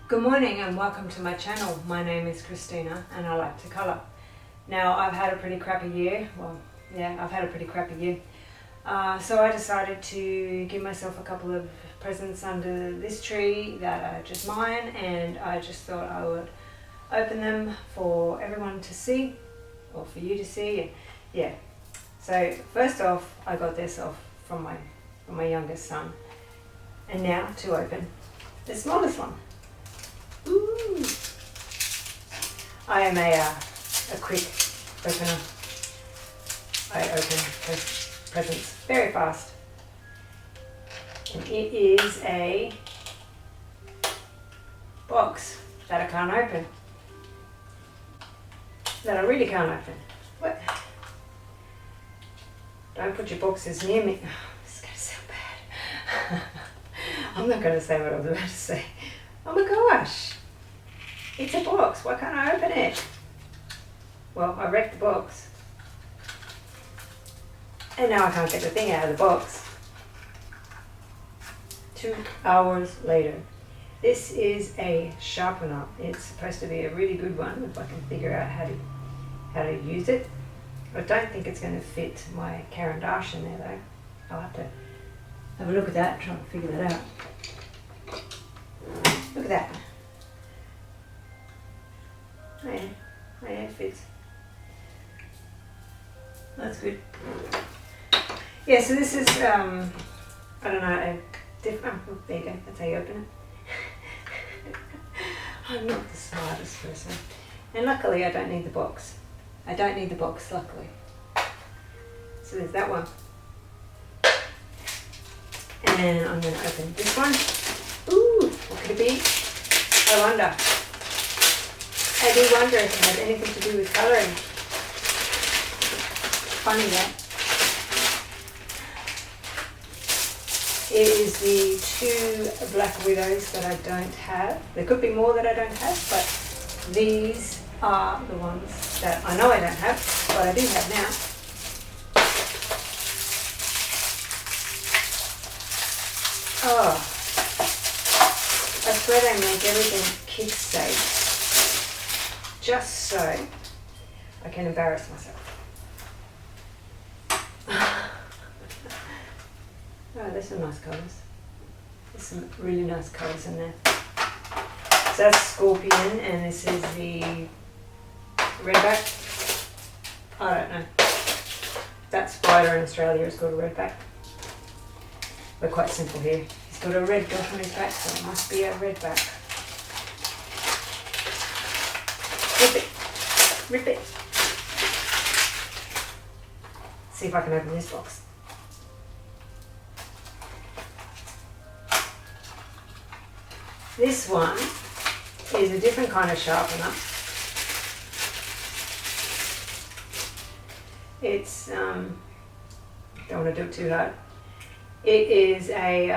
Good morning and welcome to my channel. My name is Christina and I like to colour. Now I've had a pretty crappy year. I've had a pretty crappy year. So I decided to give myself a couple of presents under this tree that are just mine, and I just thought I would open them for everyone to see, or for you to see. Yeah. So first off, I got this off from my youngest son. And now to open the smallest one. Ooh. I am a quick opener. I open presents very fast. And it is a box that I can't open. That I really can't open. What? Don't put your boxes near me. Oh, this is going to sound bad. I'm not going to say what I was about to say. Oh my gosh. It's a box. Why can't I open it? Well, I wrecked the box. And now I can't get the thing out of the box. 2 hours later. This is a sharpener. It's supposed to be a really good one if I can figure out how to use it. I don't think it's going to fit my Caran d'Ache in there though. I'll have to have a look at that and try and figure that out. Look at that. Oh yeah, it fits. That's good. Yeah, so this is, I don't know, a different, oh, there you go, that's how you open it. I'm not the smartest person. And luckily I don't need the box. I don't need the box, luckily. So there's that one. And I'm going to open this one. Ooh, what could it be? I wonder. I do wonder if it has anything to do with colouring. Funny that. It is the 2 Black Widows that I don't have. There could be more that I don't have, but these are the ones that I know I don't have, but I do have now. Oh, I swear they make everything kid safe, just so I can embarrass myself. Oh, there's some nice colours. There's some really nice colours in there. So that's Scorpion, and this is the Redback. I don't know. That spider in Australia is called a Redback. We're quite simple here. He's got a red dot on his back, so it must be a Redback. Rip it. Rip it. See if I can open this box. This one is a different kind of sharpener. It's, don't want to do it too hard. It is a,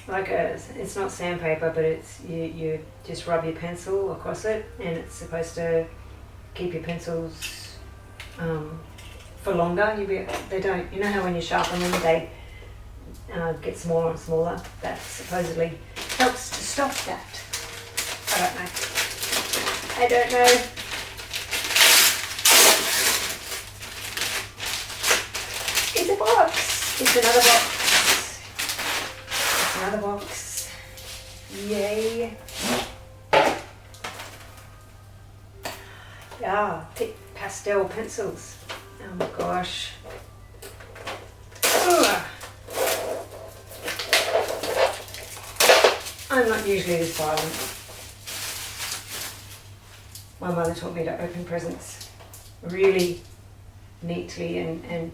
it's not sandpaper, but it's, you just rub your pencil across it, and it's supposed to keep your pencils for longer. They don't, you know how when you sharpen them, they get smaller and smaller? That supposedly helps to stop that. I don't know. It's a box. It's another box. It's another box. Yay. Yeah, pastel pencils. Oh my gosh. Ugh. I'm not usually this violent. My mother taught me to open presents really neatly and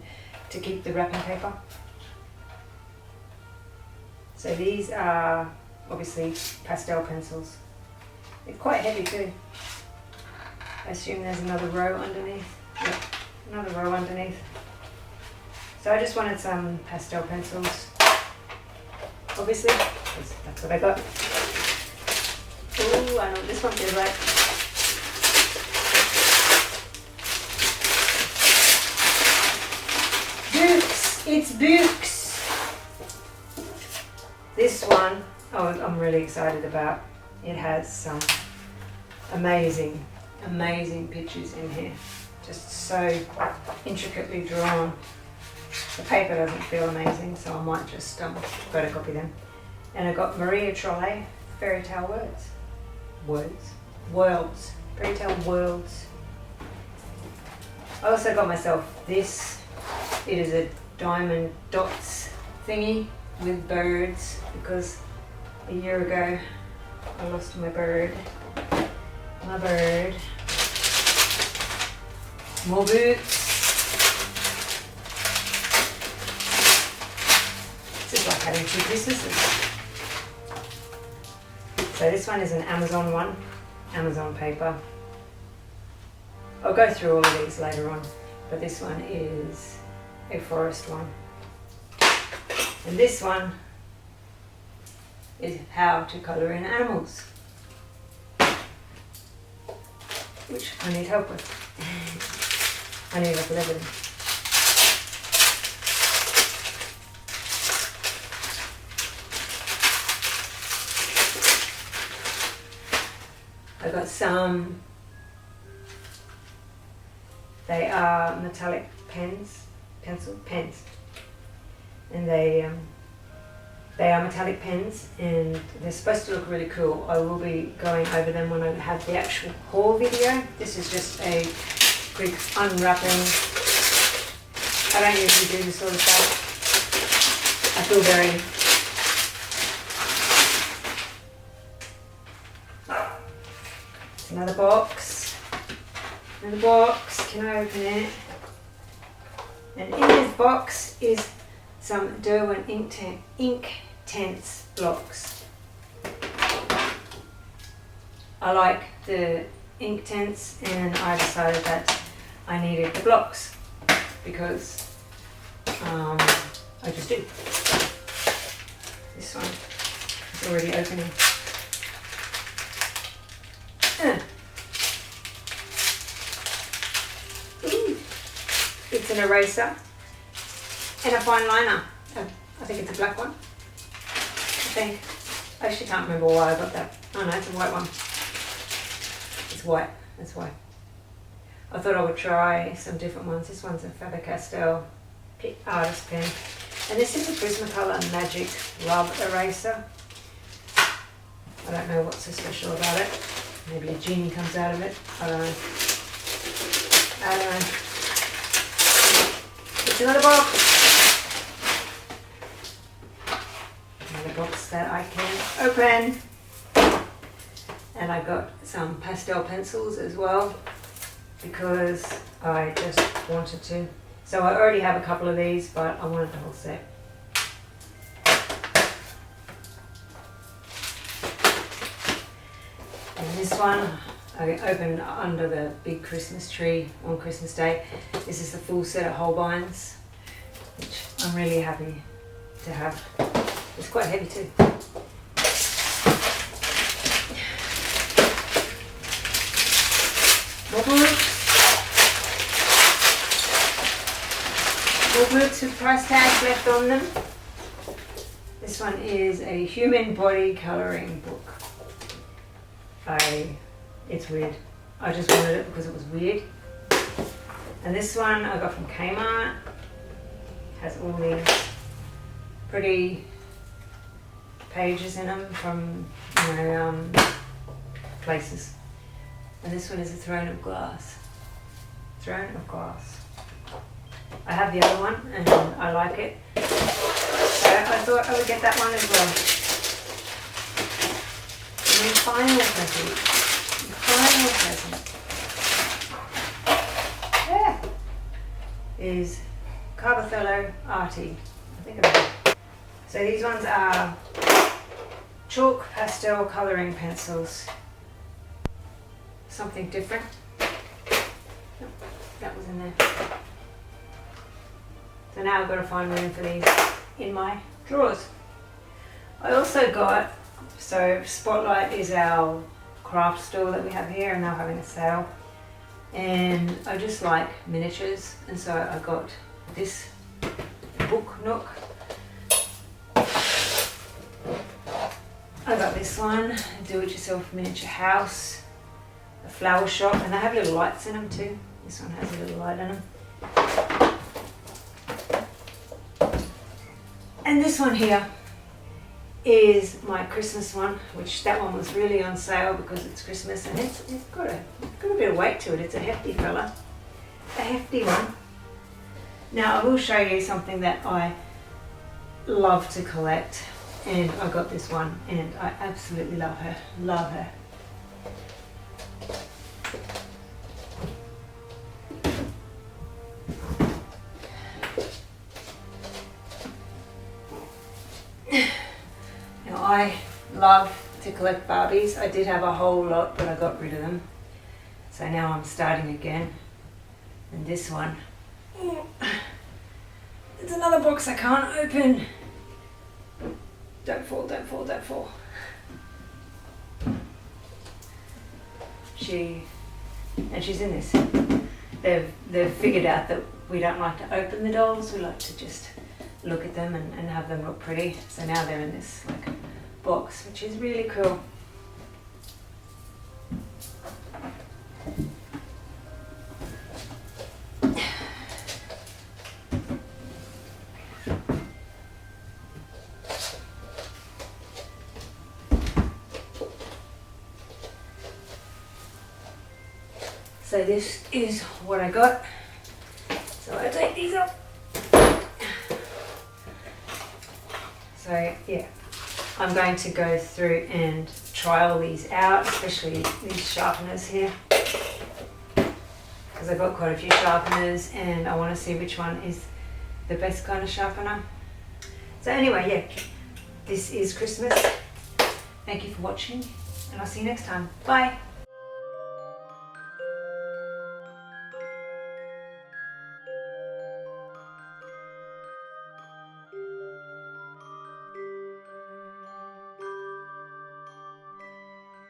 to keep the wrapping paper. So these are obviously pastel pencils. They're quite heavy too. I assume there's another row underneath. Yep, another row underneath. So I just wanted some pastel pencils, obviously, because that's what I got. Ooh, I know what this one feels like. Books! It's books! This one, oh, I'm really excited about. it has some amazing pictures in here. Just so intricately drawn. The paper doesn't feel amazing, so I might just photocopy them. And I got Maria Trolle, Fairy Tale Worlds. Fairy Tale Worlds. I also got myself this. It is a diamond dots thingy with birds, because a year ago I lost my bird. More boots. This is like having 2 Christmases. So this one is an Amazon one, Amazon paper. I'll go through all of these later on, but this one is a forest one. And this one is how to colour in animals, which I need help with. I need help with everything. I got some, they are metallic pens, and they are metallic pens, and they're supposed to look really cool. I will be going over them when I have the actual haul video. This is just a quick unwrapping. I don't usually do this sort of stuff. I feel very another box. Can I open it? And in this box is some Derwent Inktense blocks. I like the Inktense, and I decided that I needed the blocks because I just do. This one is already opening. Ooh. It's an eraser and a fine liner. I think it's a black one. I actually can't remember why I got that. Oh no, it's a white one. It's white, that's why. I thought I would try some different ones. This one's a Faber-Castell artist pen. And this is a Prismacolor Magic Rub Eraser. I don't know what's so special about it. Maybe a genie comes out of it. I don't know. It's another box. Another box that I can open. And I got some pastel pencils as well, because I just wanted to. So I already have a couple of these, but I wanted the whole set. And this one I opened under the big Christmas tree on Christmas Day. This is the full set of Holbeins, which I'm really happy to have. It's quite heavy too. More books with price tags left on them. This one is a human body colouring book. It's weird. I just wanted it because it was weird. And this one I got from Kmart. Has all these pretty pages in them from places. And this one is a Throne of Glass. Throne of Glass. I have the other one and I like it. So I thought I would get that one as well. And then final present. Yeah. Is Carbothello Arty. I think about it. So these ones are chalk pastel colouring pencils. Something different. Oh, that was in there. So now I've got to find room for these in my drawers. I also got, so Spotlight is our craft store that we have here, and they're having a sale. And I just like miniatures, and so I got this book nook. I got this one, do-it-yourself miniature house, a flower shop, and they have little lights in them too. This one has a little light in them. And this one here is my Christmas one, which that one was really on sale because it's Christmas, and it's got a bit of weight to it. It's a hefty fella, a hefty one. Now I will show you something that I love to collect, and I got this one and I absolutely love her, love her. Now I love to collect Barbies. I did have a whole lot, but I got rid of them. So now I'm starting again. And this one, it's another box I can't open. Don't fall, don't fall, don't fall. She's in this. They've figured out that we don't like to open the dolls. We like to just look at them and have them look pretty. So now they're in this like box, which is really cool. So this is what I got. So I take these off. So yeah, I'm going to go through and try all these out, especially these sharpeners here, because I've got quite a few sharpeners and I want to see which one is the best kind of sharpener. So anyway, yeah, this is Christmas. Thank you for watching and I'll see you next time. Bye.